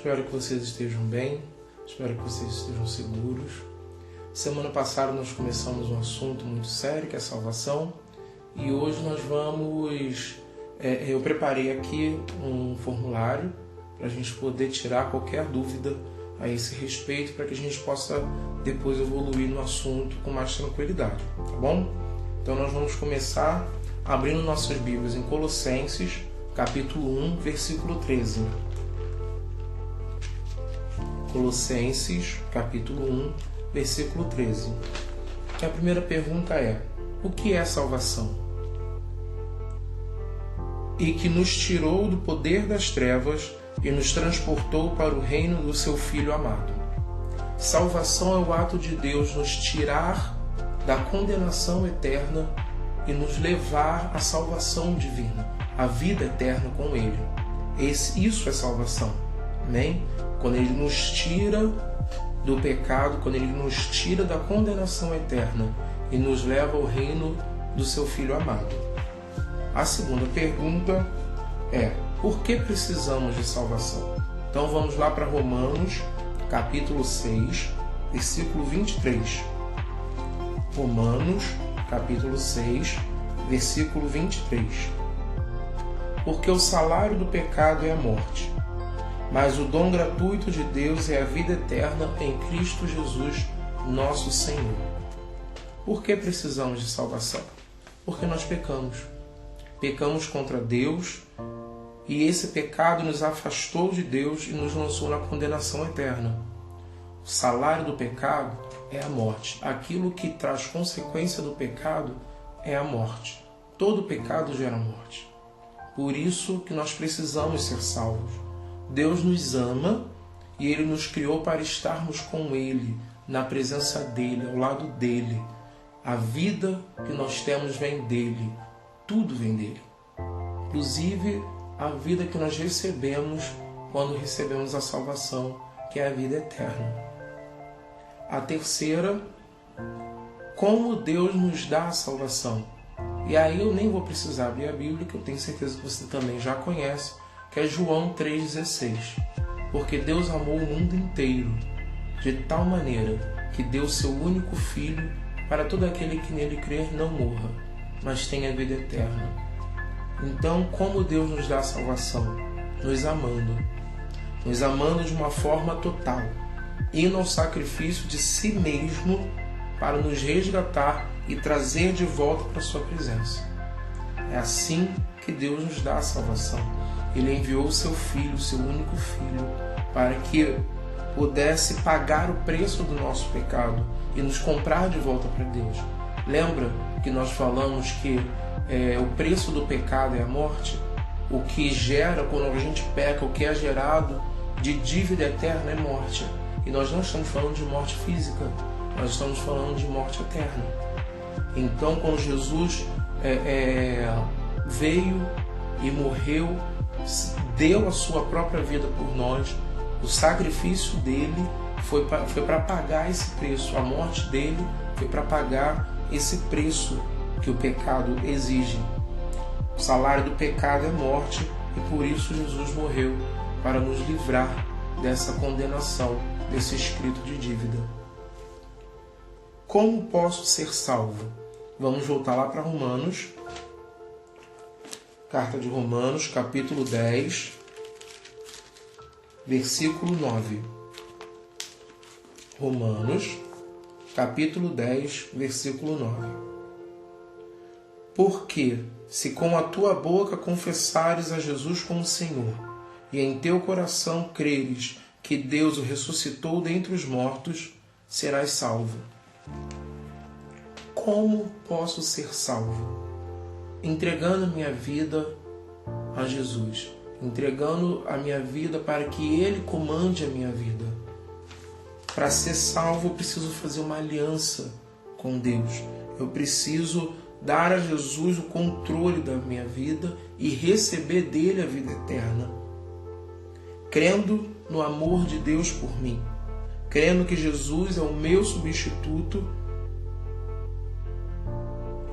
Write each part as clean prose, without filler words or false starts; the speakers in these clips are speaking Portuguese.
Espero que vocês estejam bem, espero que vocês estejam seguros. Semana passada nós começamos um assunto muito sério, que é a salvação, e hoje nós vamos... eu preparei aqui um formulário para a gente poder tirar qualquer dúvida a esse respeito, para que a gente possa depois evoluir no assunto com mais tranquilidade, tá bom? Então nós vamos começar abrindo nossas Bíblias em Colossenses, capítulo 1, versículo 13. Colossenses, capítulo 1, versículo 13. A primeira pergunta é: o que é salvação? E que nos tirou do poder das trevas e nos transportou para o reino do seu Filho amado. Salvação é o ato de Deus nos tirar da condenação eterna e nos levar à salvação divina, à vida eterna com Ele. Isso é salvação. Amém? Quando Ele nos tira do pecado, quando Ele nos tira da condenação eterna e nos leva ao reino do seu Filho amado. A segunda pergunta é: por que precisamos de salvação? Então vamos lá para Romanos, capítulo 6, versículo 23. Romanos, capítulo 6, versículo 23. Porque o salário do pecado é a morte, mas o dom gratuito de Deus é a vida eterna em Cristo Jesus, nosso Senhor. Por que precisamos de salvação? Porque nós pecamos. Pecamos contra Deus, e esse pecado nos afastou de Deus e nos lançou na condenação eterna. O salário do pecado é a morte. Aquilo que traz consequência do pecado é a morte. Todo pecado gera morte. Por isso que nós precisamos ser salvos. Deus nos ama e Ele nos criou para estarmos com Ele, na presença dEle, ao lado dEle. A vida que nós temos vem dEle. Tudo vem dEle. Inclusive a vida que nós recebemos quando recebemos a salvação, que é a vida eterna. A terceira, como Deus nos dá a salvação. E aí eu nem vou precisar abrir a Bíblia, que eu tenho certeza que você também já conhece, que é João 3,16. Porque Deus amou o mundo inteiro, de tal maneira que deu seu único Filho para todo aquele que nele crer não morra, mas tenha vida eterna. Então, como Deus nos dá a salvação? Nos amando de uma forma total, indo ao sacrifício de si mesmo para nos resgatar e trazer de volta para a sua presença. É assim que Deus nos dá a salvação. Ele enviou o seu Filho, o seu único Filho, para que pudesse pagar o preço do nosso pecado e nos comprar de volta para Deus. Lembra que nós falamos que o preço do pecado é a morte? O que gera, quando a gente peca, o que é gerado de dívida eterna é morte. E nós não estamos falando de morte física, nós estamos falando de morte eterna. Então, quando Jesus veio e morreu, deu a sua própria vida por nós, o sacrifício dele foi para pagar esse preço. A morte dele foi para pagar esse preço que o pecado exige. O salário do pecado é morte, e por isso Jesus morreu, para nos livrar dessa condenação, desse escrito de dívida. Como posso ser salvo? Vamos voltar lá para Romanos, carta de Romanos, capítulo 10, versículo 9. Romanos, capítulo 10, versículo 9. Porque, se com a tua boca confessares a Jesus como Senhor, e em teu coração creres que Deus o ressuscitou dentre os mortos, serás salvo. Como posso ser salvo? Entregando a minha vida a Jesus, entregando a minha vida para que Ele comande a minha vida. Para ser salvo, eu preciso fazer uma aliança com Deus. Eu preciso dar a Jesus o controle da minha vida e receber dele a vida eterna. Crendo no amor de Deus por mim, crendo que Jesus é o meu substituto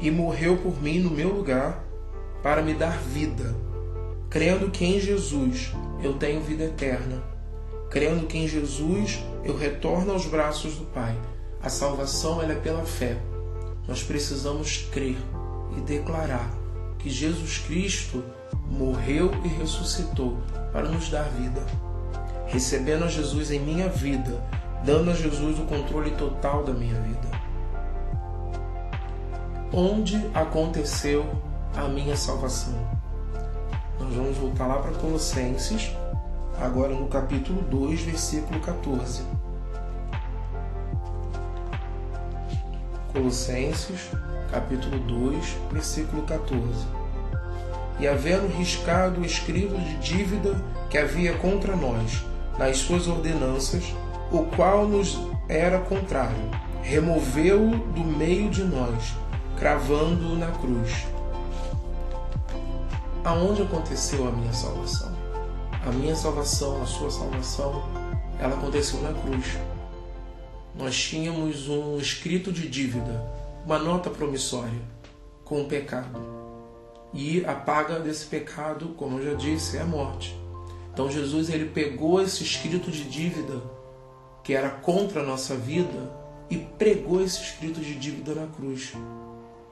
e morreu por mim no meu lugar para me dar vida, crendo que em Jesus eu tenho vida eterna. Crendo que em Jesus eu retorno aos braços do Pai. A salvação ela é pela fé. Nós precisamos crer e declarar que Jesus Cristo morreu e ressuscitou para nos dar vida. Recebendo a Jesus em minha vida, dando a Jesus o controle total da minha vida. Onde aconteceu a minha salvação? Nós vamos voltar lá para Colossenses, agora no capítulo 2, versículo 14. Colossenses, capítulo 2, versículo 14. E havendo riscado o escrito de dívida que havia contra nós, nas suas ordenanças, o qual nos era contrário, removeu-o do meio de nós, cravando-o na cruz. Aonde aconteceu a minha salvação? A minha salvação, a sua salvação, ela aconteceu na cruz. Nós tínhamos um escrito de dívida, uma nota promissória, com o pecado. E a paga desse pecado, como eu já disse, é a morte. Então Jesus ele pegou esse escrito de dívida, que era contra a nossa vida, e pregou esse escrito de dívida na cruz.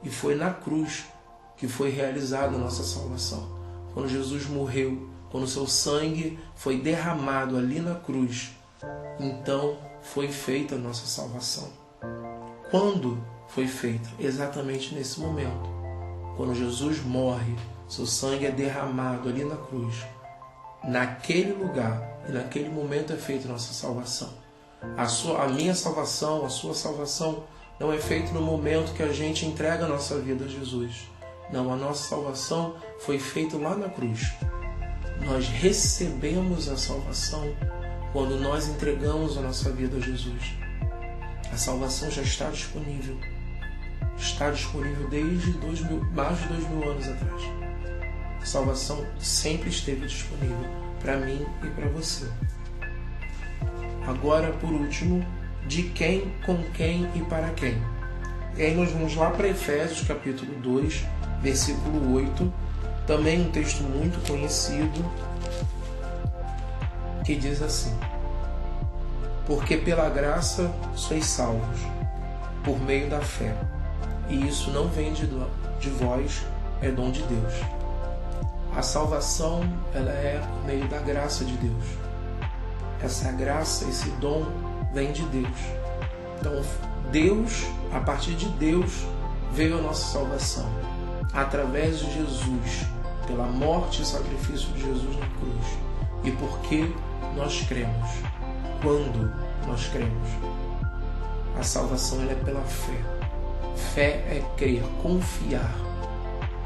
E foi na cruz que foi realizada a nossa salvação. Quando Jesus morreu, quando o seu sangue foi derramado ali na cruz, então foi feita a nossa salvação. Quando foi feita? Exatamente nesse momento. Quando Jesus morre, seu sangue é derramado ali na cruz. Naquele lugar e naquele momento é feita a nossa salvação. A minha salvação, a sua salvação não é feita no momento que a gente entrega a nossa vida a Jesus. Não, a nossa salvação foi feita lá na cruz. Nós recebemos a salvação quando nós entregamos a nossa vida a Jesus. A salvação já está disponível. Está disponível desde mais de 2000 anos atrás. A salvação sempre esteve disponível para mim e para você. Agora, por último, de quem, com quem e para quem. E aí nós vamos lá para Efésios capítulo 2, versículo 8, também um texto muito conhecido, que diz assim: porque pela graça sois salvos, por meio da fé, e isso não vem de vós, é dom de Deus. A salvação ela é por meio da graça de Deus. Essa graça, esse dom vem de Deus. Então Deus, a partir de Deus, veio a nossa salvação. Através de Jesus, pela morte e sacrifício de Jesus na cruz. E porque nós cremos. Quando nós cremos. A salvação ela é pela fé. Fé é crer, confiar.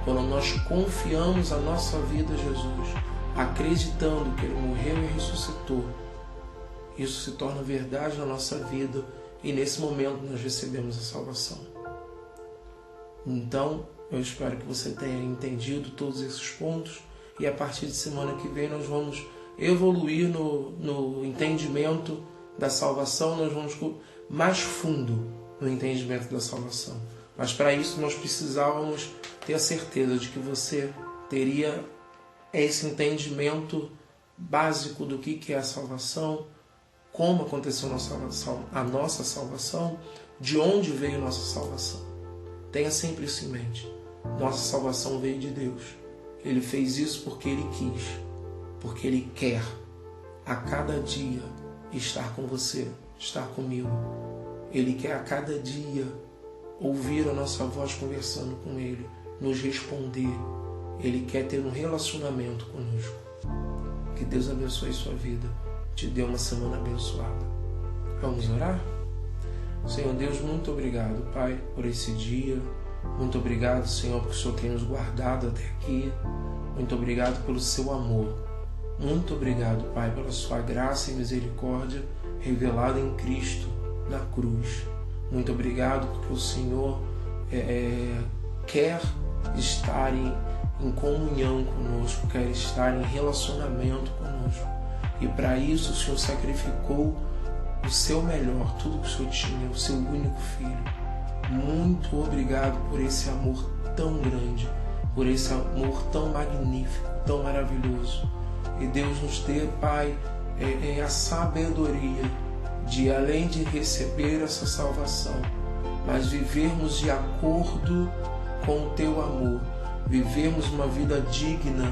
Quando nós confiamos a nossa vida a Jesus, acreditando que Ele morreu e ressuscitou, isso se torna verdade na nossa vida e nesse momento nós recebemos a salvação. Então, eu espero que você tenha entendido todos esses pontos e a partir de semana que vem nós vamos evoluir no entendimento da salvação, nós vamos mais fundo no entendimento da salvação. Mas para isso nós precisávamos ter a certeza de que você teria esse entendimento básico do que é a salvação, como aconteceu a nossa salvação, de onde veio a nossa salvação. Tenha sempre isso em mente. Nossa salvação veio de Deus. Ele fez isso porque Ele quis, porque Ele quer a cada dia estar com você, estar comigo. Ele quer a cada dia ouvir a nossa voz conversando com Ele, nos responder. Ele quer ter um relacionamento conosco. Que Deus abençoe sua vida, te dê uma semana abençoada. Vamos orar? Senhor Deus, muito obrigado, Pai, por esse dia. Muito obrigado, Senhor, porque o Senhor tem nos guardado até aqui. Muito obrigado pelo seu amor. Muito obrigado, Pai, pela sua graça e misericórdia revelada em Cristo na cruz. Muito obrigado porque o Senhor quer estar em comunhão conosco, quer estar em relacionamento conosco. E para isso o Senhor sacrificou o seu melhor, tudo que o Senhor tinha, o seu único filho. Muito obrigado por esse amor tão grande, por esse amor tão magnífico, tão maravilhoso. E Deus nos dê, Pai, a sabedoria de, além de receber essa salvação, mas vivermos de acordo com o Teu amor, vivermos uma vida digna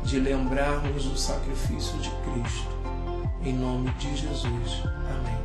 de lembrarmos o sacrifício de Cristo. Em nome de Jesus. Amém.